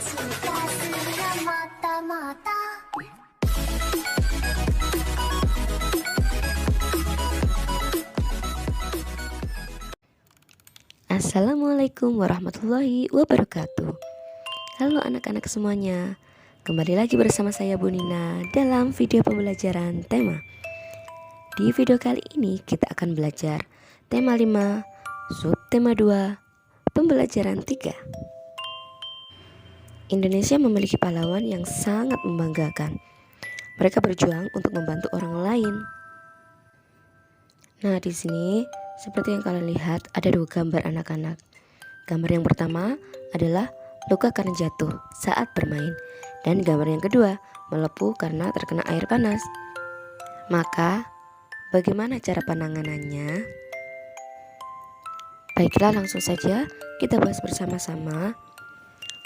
suka siram mata-mata. Assalamualaikum warahmatullahi wabarakatuh. Halo anak-anak semuanya, kembali lagi bersama saya Bu Nina dalam video pembelajaran tema. Di video kali ini kita akan belajar tema 5, subtema 2, pembelajaran 3. Indonesia memiliki pahlawan yang sangat membanggakan. Mereka berjuang untuk membantu orang lain. Nah, di sini seperti yang kalian lihat ada dua gambar anak-anak. Gambar yang pertama adalah luka karena jatuh saat bermain, dan gambar yang kedua melepuh karena terkena air panas. Maka, bagaimana cara penanganannya? Baiklah, langsung saja kita bahas bersama-sama.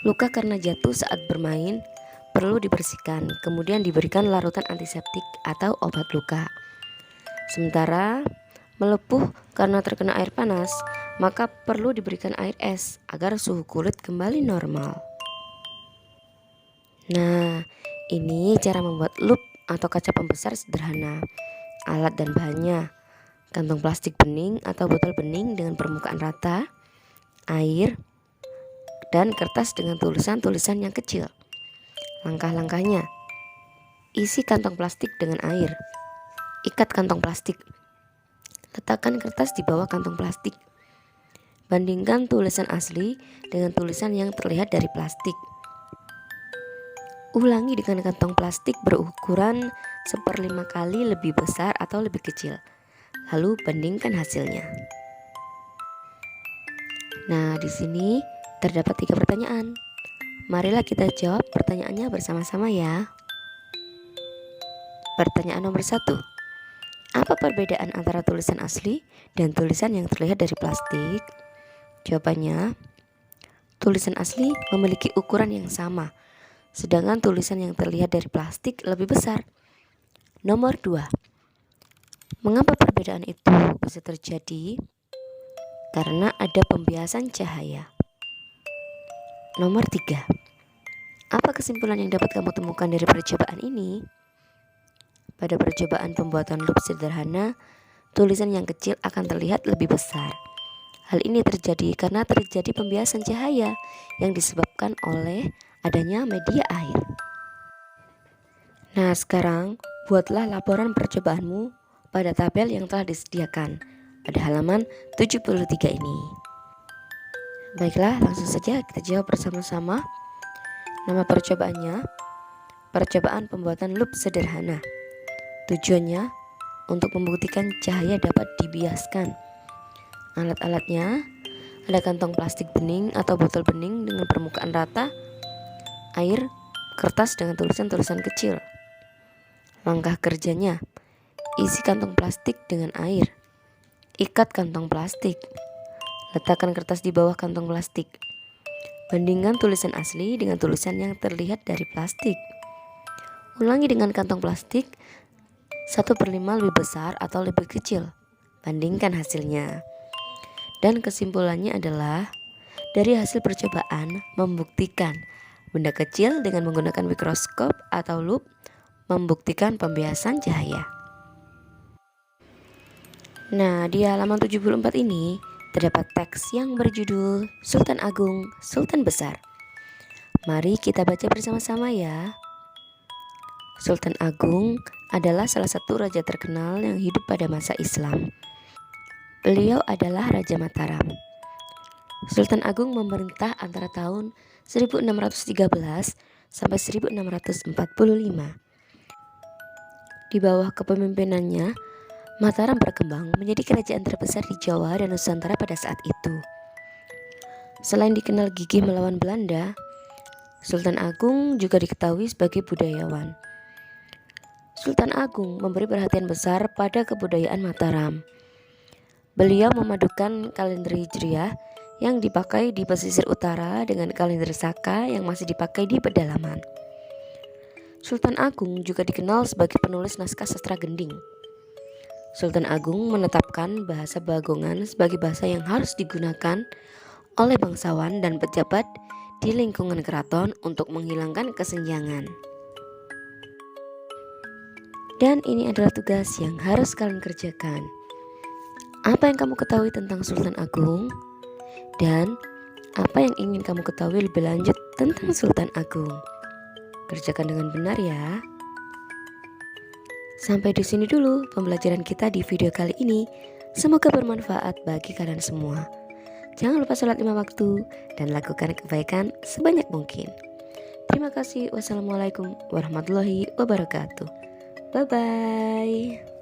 Luka karena jatuh saat bermain perlu dibersihkan, kemudian diberikan larutan antiseptik atau obat luka. Sementara melepuh karena terkena air panas, maka perlu diberikan air es agar suhu kulit kembali normal. Nah, ini cara membuat loop atau kaca pembesar sederhana. Alat dan bahannya: kantong plastik bening atau botol bening dengan permukaan rata, air, dan kertas dengan tulisan-tulisan yang kecil. Langkah-langkahnya: isi kantong plastik dengan air, ikat kantong plastik, letakkan kertas di bawah kantong plastik, bandingkan tulisan asli dengan tulisan yang terlihat dari plastik. Ulangi dengan kantong plastik berukuran 1/5 kali lebih besar atau lebih kecil, lalu bandingkan hasilnya. Nah, di sini terdapat 3 pertanyaan. Marilah kita jawab pertanyaannya bersama-sama ya. Pertanyaan nomor 1. Apa perbedaan antara tulisan asli dan tulisan yang terlihat dari plastik? Jawabannya, tulisan asli memiliki ukuran yang sama, sedangkan tulisan yang terlihat dari plastik lebih besar. Nomor 2. Mengapa perbedaan itu bisa terjadi? Karena ada pembiasan cahaya. Nomor 3. Apa kesimpulan yang dapat kamu temukan dari percobaan ini? Pada percobaan pembuatan loop sederhana, tulisan yang kecil akan terlihat lebih besar. Hal ini terjadi karena terjadi pembiasan cahaya yang disebabkan oleh adanya media air. Nah, sekarang buatlah laporan percobaanmu pada tabel yang telah disediakan pada halaman 73 ini. Baiklah, langsung saja kita jawab bersama-sama. Nama percobaannya, percobaan pembuatan loop sederhana. Tujuannya untuk membuktikan cahaya dapat dibiaskan. Alat-alatnya ada kantong plastik bening atau botol bening dengan permukaan rata, air, kertas dengan tulisan-tulisan kecil. Langkah kerjanya: isi kantong plastik dengan air, ikat kantong plastik, letakkan kertas di bawah kantong plastik, bandingkan tulisan asli dengan tulisan yang terlihat dari plastik. Ulangi dengan kantong plastik 1/5 lebih besar atau lebih kecil, bandingkan hasilnya. Dan kesimpulannya adalah, dari hasil percobaan membuktikan benda kecil dengan menggunakan mikroskop atau lup membuktikan pembiasan cahaya. Nah, di halaman 74 ini terdapat teks yang berjudul Sultan Agung, Sultan Besar. Mari kita baca bersama-sama ya. Sultan Agung adalah salah satu raja terkenal yang hidup pada masa Islam. Beliau adalah Raja Mataram. Sultan Agung memerintah antara tahun 1613 sampai 1645. Di bawah kepemimpinannya, Mataram berkembang menjadi kerajaan terbesar di Jawa dan Nusantara pada saat itu. Selain dikenal gigih melawan Belanda, Sultan Agung juga diketahui sebagai budayawan. Sultan Agung memberi perhatian besar pada kebudayaan Mataram. Beliau memadukan kalender Hijriah yang dipakai di pesisir utara dengan kalender Saka yang masih dipakai di pedalaman. Sultan Agung juga dikenal sebagai penulis naskah sastra gending. Sultan Agung menetapkan bahasa Bagongan sebagai bahasa yang harus digunakan oleh bangsawan dan pejabat di lingkungan keraton untuk menghilangkan kesenjangan. Dan ini adalah tugas yang harus kalian kerjakan. Apa yang kamu ketahui tentang Sultan Agung? Dan apa yang ingin kamu ketahui lebih lanjut tentang Sultan Agung? Kerjakan dengan benar ya. Sampai di sini dulu pembelajaran kita di video kali ini. Semoga bermanfaat bagi kalian semua. Jangan lupa sholat 5 waktu dan lakukan kebaikan sebanyak mungkin. Terima kasih. Wassalamualaikum warahmatullahi wabarakatuh. Bye-bye.